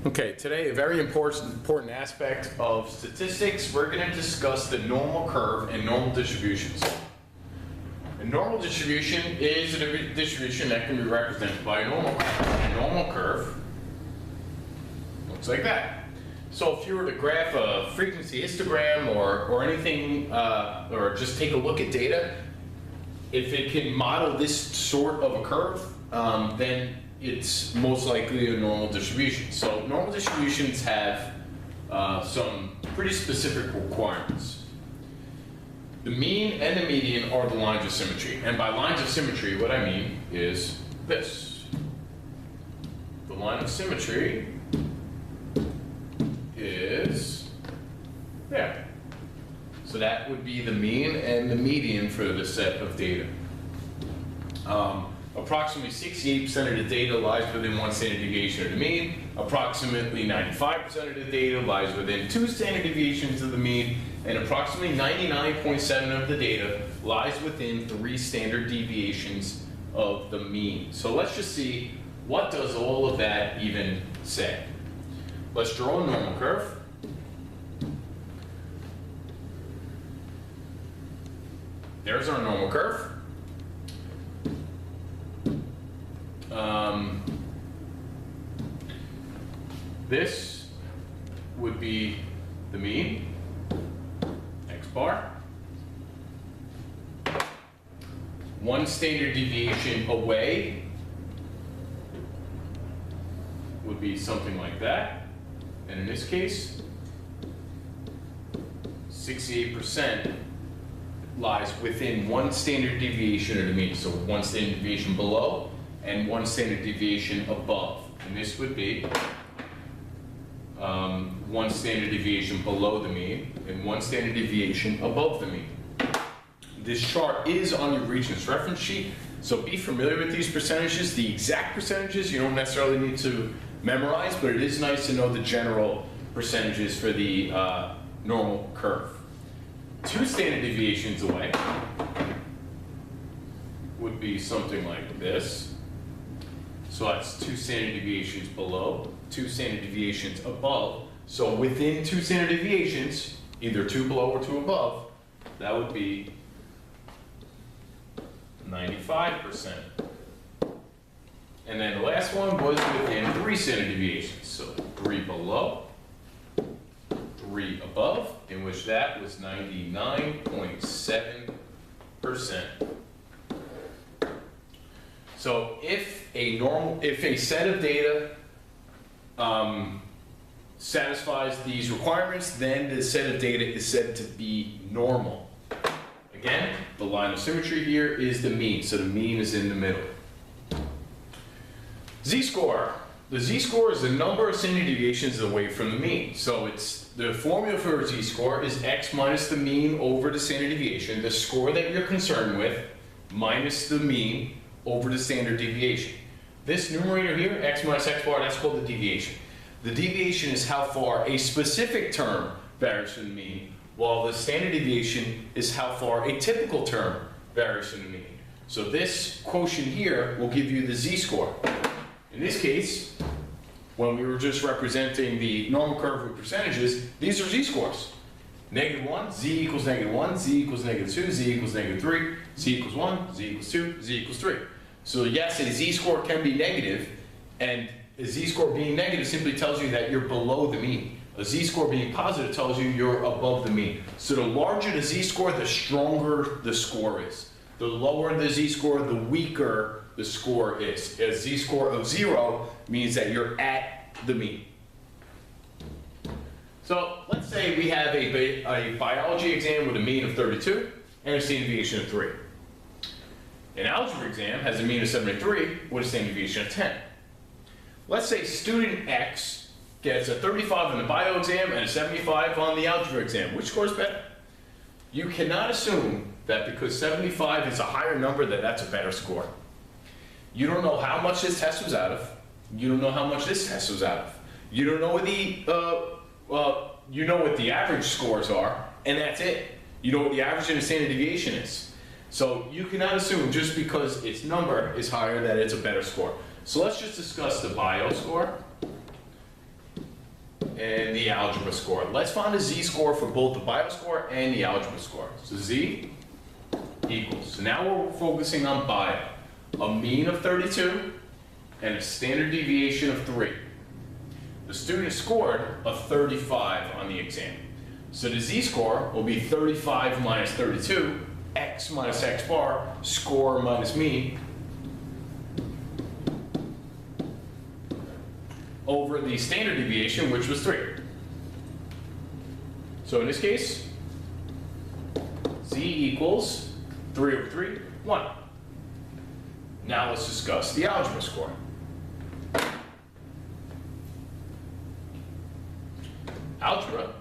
Okay, today a very important aspect of statistics, we're going to discuss the normal curve and normal distributions. A normal distribution is a distribution that can be represented by a normal curve. A normal curve looks like that. So if you were to graph a frequency histogram or anything, or just take a look at data, if it can model this sort of a curve, then it's most likely a normal distribution. So normal distributions have some pretty specific requirements. The mean and the median are the lines of symmetry. And by lines of symmetry, what I mean is this. The line of symmetry is there. So that would be the mean and the median for the set of data. Approximately 68% of the data lies within one standard deviation of the mean. Approximately 95% of the data lies within 2 standard deviations of the mean. And approximately 99.7% of the data lies within 3 standard deviations of the mean. So let's just see, what does all of that even say? Let's draw a normal curve. There's our normal curve. This would be the mean, x bar. 1 standard deviation away would be something like that. And in this case, 68% lies within 1 standard deviation of the mean. So 1 standard deviation below and 1 standard deviation above. And this would be 1 standard deviation below the mean and 1 standard deviation above the mean. This chart is on your Regents reference sheet, so be familiar with these percentages. The exact percentages you don't necessarily need to memorize, but it is nice to know the general percentages for the normal curve. 2 standard deviations away would be something like this. So that's 2 standard deviations below, 2 standard deviations above. So within 2 standard deviations, either 2 below or 2 above, that would be 95%. And then the last one was within 3 standard deviations. So 3 below, 3 above, in which that was 99.7%. So if a set of data satisfies these requirements, then the set of data is said to be normal. Again, the line of symmetry here is the mean, so the mean is in the middle. Z-score. The z-score is the number of standard deviations away from the mean. So it's the formula for z-score is x minus the mean over the standard deviation, the score that you're concerned with, minus the mean over the standard deviation. This numerator here, x minus x bar, that's called the deviation. The deviation is how far a specific term varies from the mean, while the standard deviation is how far a typical term varies from the mean. So this quotient here will give you the z-score. In this case, when we were just representing the normal curve with percentages, these are z-scores. -1, z equals -1, z equals -2, z equals -3, z equals 1, z equals 2, z equals 3. So yes, a z-score can be negative, and a z-score being negative simply tells you that you're below the mean. A z-score being positive tells you you're above the mean. So the larger the z-score, the stronger the score is. The lower the z-score, the weaker the score is. A z-score of 0 means that you're at the mean. So let's say we have a biology exam with a mean of 32 and a standard deviation of 3. An algebra exam has a mean of 73 with a standard deviation of 10. Let's say student X gets a 35 on the bio exam and a 75 on the algebra exam. Which scores better? You cannot assume that because 75 is a higher number that that's a better score. You don't know how much this test was out of. You don't know how much this test was out of. You don't know what you know what the average scores are, and that's it. You know what the average and the standard deviation is. So you cannot assume just because its number is higher that it's a better score. So let's just discuss the bio score. and the algebra score. Let's find a z-score for both the bio score and the algebra score. So z equals, so now we're focusing on bio. A mean of 32 and a standard deviation of 3. The student scored a 35 on the exam. So the z-score will be 35 minus 32, x minus x bar, score minus mean, over the standard deviation, which was 3. So in this case, z equals 3 over 3, 1. Now let's discuss the algebra score. Algebra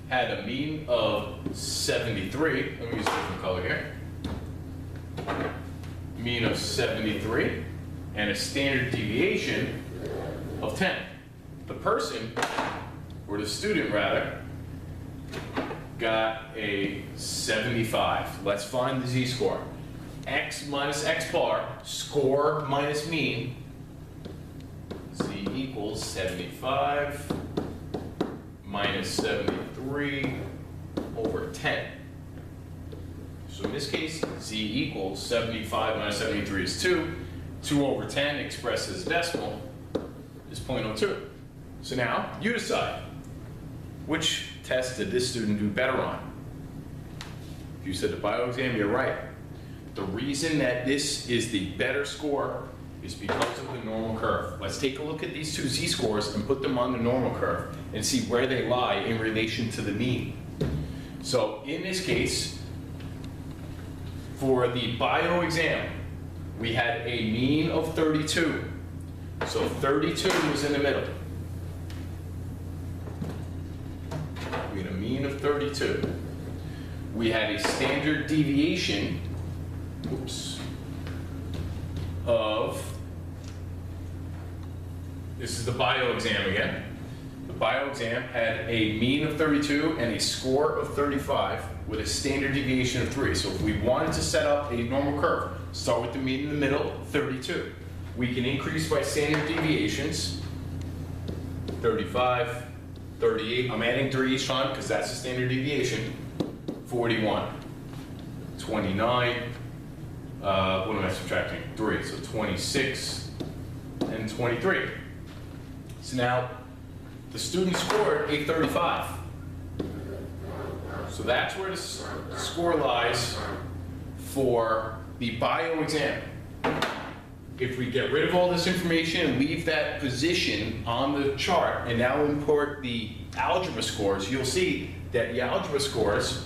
had a mean of 73. Let me use a different color here. Mean of 73 and a standard deviation of 10. The person, or the student rather, got a 75. Let's find the z-score. X minus x bar, score minus mean, z equals 75 minus 73 over 10. So in this case, z equals 75 minus 73 is 2. 2 over 10 expressed as decimal is 0.02. So now, you decide. Which test did this student do better on? If you said the bio exam, you're right. The reason that this is the better score is because of the normal curve. Let's take a look at these two z-scores and put them on the normal curve and see where they lie in relation to the mean. So in this case, for the bio exam, we had a mean of 32. So 32 was in the middle. We had a mean of 32. We had a standard deviation, of, this is the bio exam again. The bio exam had a mean of 32 and a score of 35 with a standard deviation of 3. So if we wanted to set up a normal curve, start with the mean in the middle, 32. We can increase by standard deviations, 35, 38, I'm adding 3 each time because that's the standard deviation, 41, 29, what am I subtracting? 3, so 26 and 23. So now, the student scored a 35. So that's where the score lies for the bio exam. If we get rid of all this information and leave that position on the chart and now import the algebra scores, you'll see that the algebra scores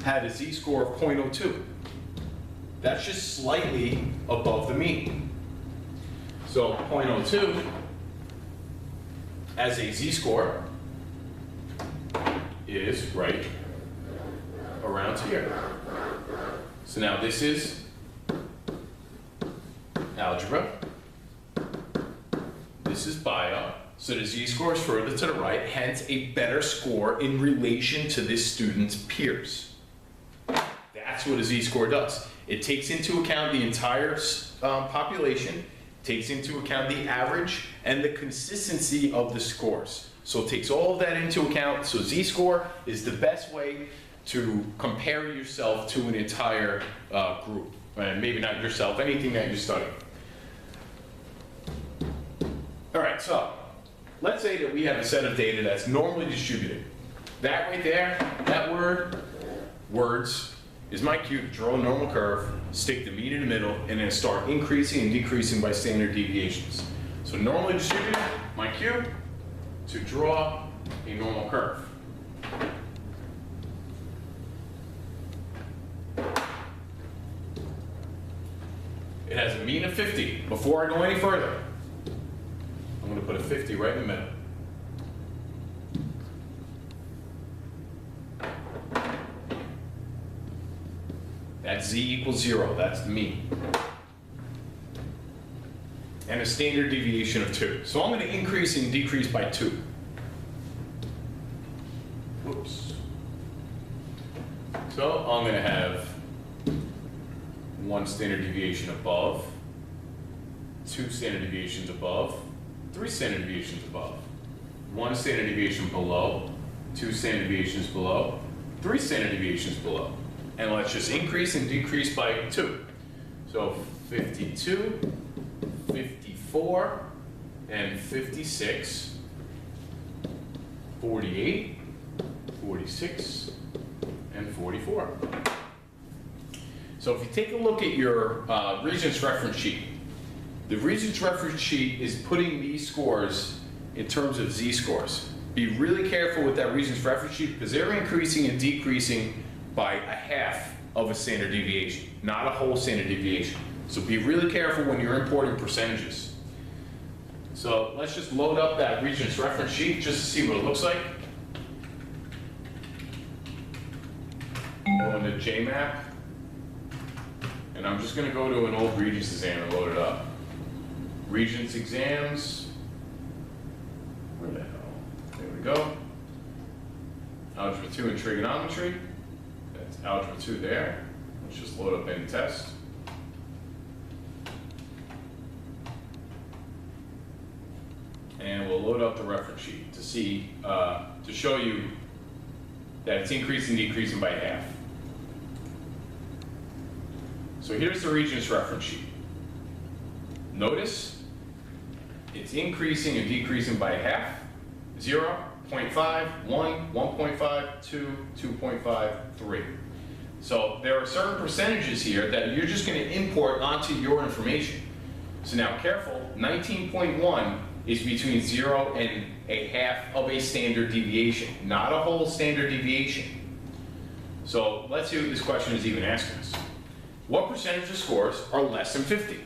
had a z-score of 0.02. That's just slightly above the mean. So 0.02 as a z-score is right around here. So now this is algebra. This is bio. So the z-score is further to the right, hence a better score in relation to this student's peers. That's what a z-score does. It takes into account the entire population, takes into account the average and the consistency of the scores. So it takes all of that into account. So z-score is the best way to compare yourself to an entire group. And maybe not yourself, anything that you study. All right, so let's say that we have a set of data that's normally distributed. That right there, that words, is my cue to draw a normal curve, stick the mean in the middle, and then start increasing and decreasing by standard deviations. So normally distributed, my cue to draw a normal curve. It has a mean of 50. Before I go any further, I'm going to put a 50 right in the middle. That's z equals 0, that's the mean. And a standard deviation of 2. So I'm going to increase and decrease by 2. Whoops. So I'm going to have 1 standard deviation above, 2 standard deviations above, 3 standard deviations above. 1 standard deviation below, 2 standard deviations below, 3 standard deviations below. And let's just increase and decrease by 2. So 52, 54, and 56, 48, 46, and 44. So if you take a look at your Regents reference sheet, the Regents reference sheet is putting these scores in terms of z-scores. Be really careful with that Regents reference sheet because they're increasing and decreasing by a half of a standard deviation, not a whole standard deviation. So be really careful when you're importing percentages. So let's just load up that Regents reference sheet just to see what it looks like. Go into JMAP. And I'm just going to go to an old Regents exam and load it up. Regents exams. Where the hell? There we go. Algebra 2 and trigonometry. That's Algebra 2 there. Let's just load up any test. And we'll load up the reference sheet to see, to show you that it's increasing, decreasing by half. So here's the Regents reference sheet. Notice it's increasing and decreasing by half. 0, 0.5, 1, 1.5, 2, 2.5, 3. So there are certain percentages here that you're just going to import onto your information. So now careful, 19.1 is between 0 and a half of a standard deviation, not a whole standard deviation. So let's see what this question is even asking us. What percentage of scores are less than 50?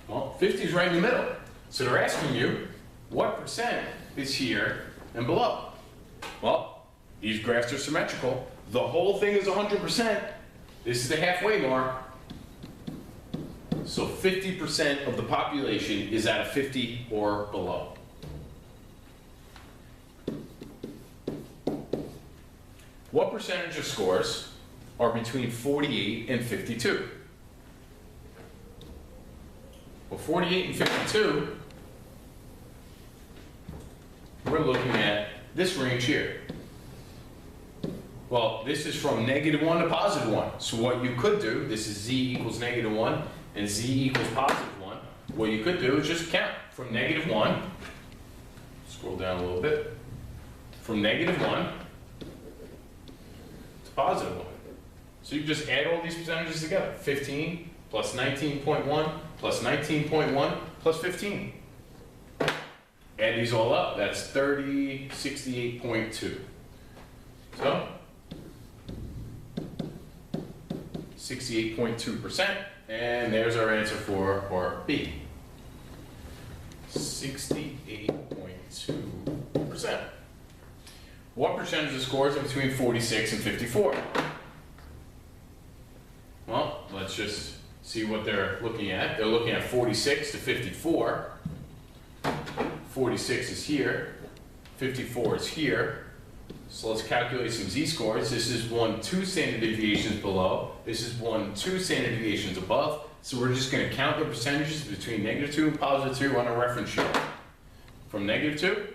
Well, 50 is right in the middle. So they're asking you, what percent is here and below? Well, these graphs are symmetrical. The whole thing is 100%. This is the halfway mark. So 50% of the population is at a 50 or below. What percentage of scores are between 48 and 52? Well, 48 and 52, we're looking at this range here. Well, this is from -1 to +1. So what you could do, this is z equals -1 and z equals +1. What you could do is just count from -1, scroll down a little bit, from -1 to +1. So you just add all these percentages together. 15 plus 19.1 plus 19.1 plus 15. Add these all up, that's 68.2. So 68.2%, and there's our answer for part B. 68.2%. What percentage of scores are between 46 and 54? Well, let's just see what they're looking at. They're looking at 46 to 54. 46 is here, 54 is here. So let's calculate some z-scores. This is 1, 2 standard deviations below. This is 1, 2 standard deviations above. So we're just going to count the percentages between -2 and +2 on a reference sheet. From -2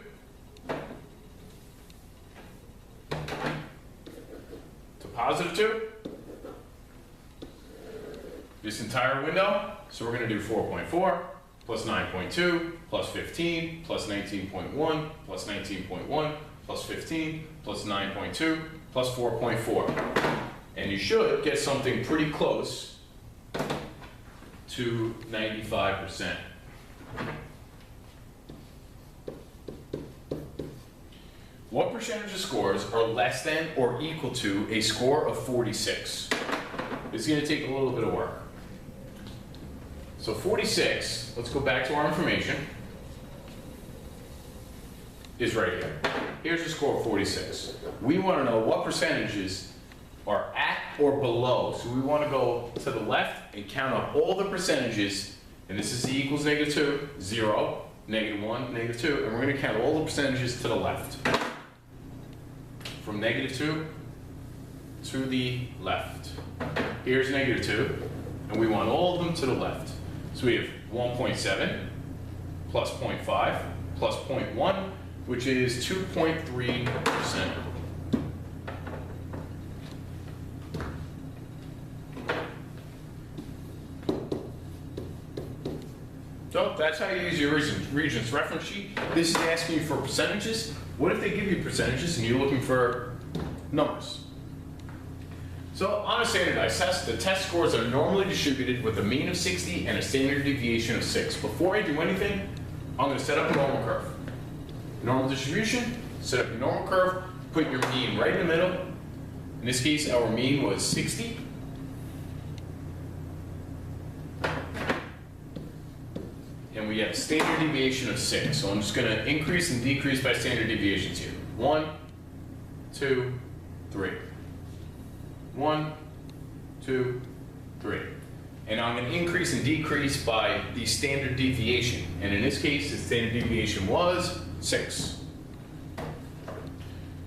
to +2. This entire window, so we're going to do 4.4 plus 9.2 plus 15 plus 19.1 plus 19.1 plus 15 plus 9.2 plus 4.4. And you should get something pretty close to 95%. What percentage of scores are less than or equal to a score of 46? It's going to take a little bit of work. So 46, let's go back to our information, is right here. Here's the score of 46. We want to know what percentages are at or below. So we want to go to the left and count up all the percentages, and this is z equals -2, 0, -1, -2, and we're going to count all the percentages to the left. From -2 to the left. Here's -2, and we want all of them to the left. So we have 1.7 plus 0.5 plus 0.1, which is 2.3%. So that's how you use your Regents reference sheet. This is asking you for percentages. What if they give you percentages and you're looking for numbers? So on a standardized test, the test scores are normally distributed with a mean of 60 and a standard deviation of 6. Before I do anything, I'm going to set up a normal curve. Normal distribution, set up your normal curve, put your mean right in the middle. In this case, our mean was 60. And we have a standard deviation of 6. So I'm just going to increase and decrease by standard deviations here. 1, 2, 3. 1, 2, 3. And I'm going to increase and decrease by the standard deviation. And in this case, the standard deviation was 6.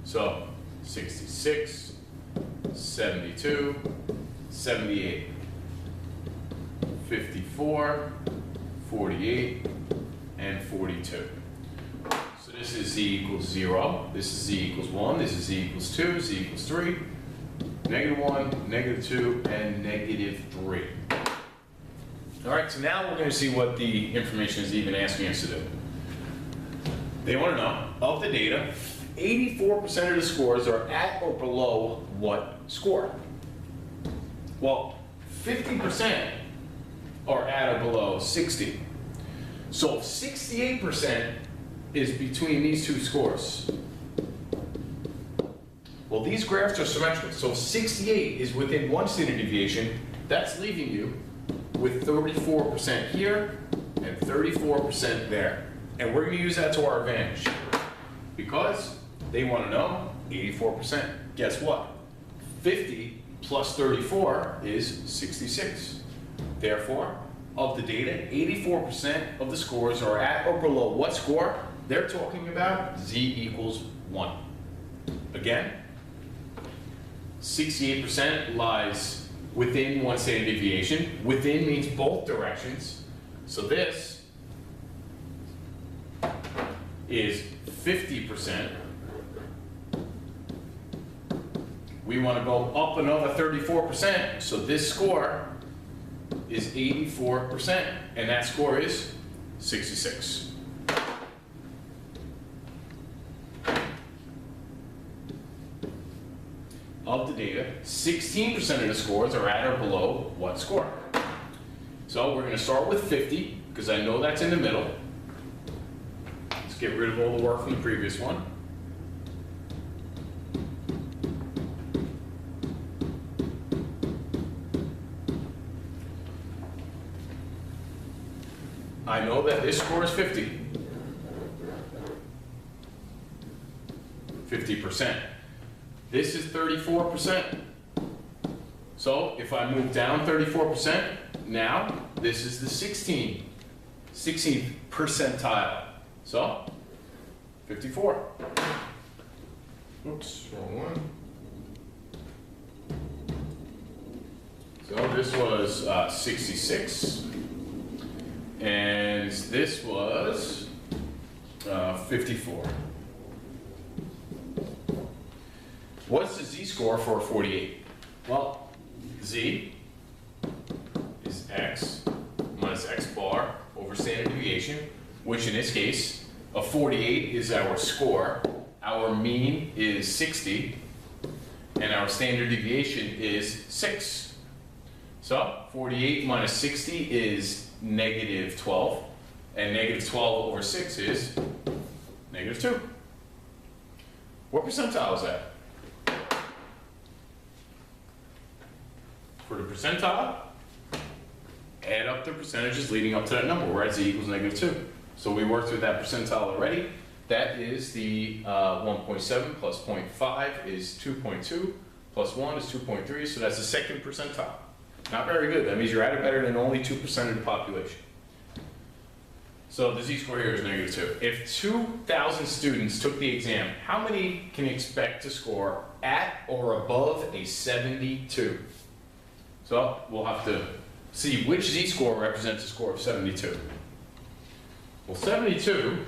So 66, 72, 78, 54, 48, and 42. So this is z equals 0, this is z equals 1, this is z equals 2, z equals 3, -1, -2, and -3. All right, so now we're going to see what the information is even asking us to do. They want to know, of the data, 84% of the scores are at or below what score? Well, 50% are at or below 60. So if 68% is between these two scores, well, these graphs are symmetrical. So if 68 is within one standard deviation, that's leaving you with 34% here and 34% there. And we're going to use that to our advantage because they want to know 84%. Guess what? 50 plus 34 is 66. Therefore, of the data, 84% of the scores are at or below what score? They're talking about z equals 1. Again, 68% lies within one standard deviation. Within means both directions. So this is 50%. We want to go up another 34%, so this score is 84%, and that score is 66. Of the data, 16% of the scores are at or below what score? So we're going to start with 50, because I know that's in the middle. Let's get rid of all the work from the previous one. I know that this score is 50. 50%. This is 34%. So if I move down 34%, now this is the 16th percentile. So 54. Oops, wrong one. So this was 66. And this was 54. What's the z-score for a 48? Well, z is x minus x bar over standard deviation, which in this case, a 48 is our score, our mean is 60, and our standard deviation is 6. So 48 minus 60 is -12, and -12 over 6 is -2. What percentile is that? For the percentile, add up the percentages leading up to that number. We're at z equals -2. So we worked with that percentile already. That is the 1.7 plus 0.5 is 2.2, plus 1 is 2.3, so that's the second percentile. Not very good. That means you're at it better than only 2% of the population. So the z-score here is -2. If 2,000 students took the exam, how many can you expect to score at or above a 72? So we'll have to see which z-score represents a score of 72. Well, 72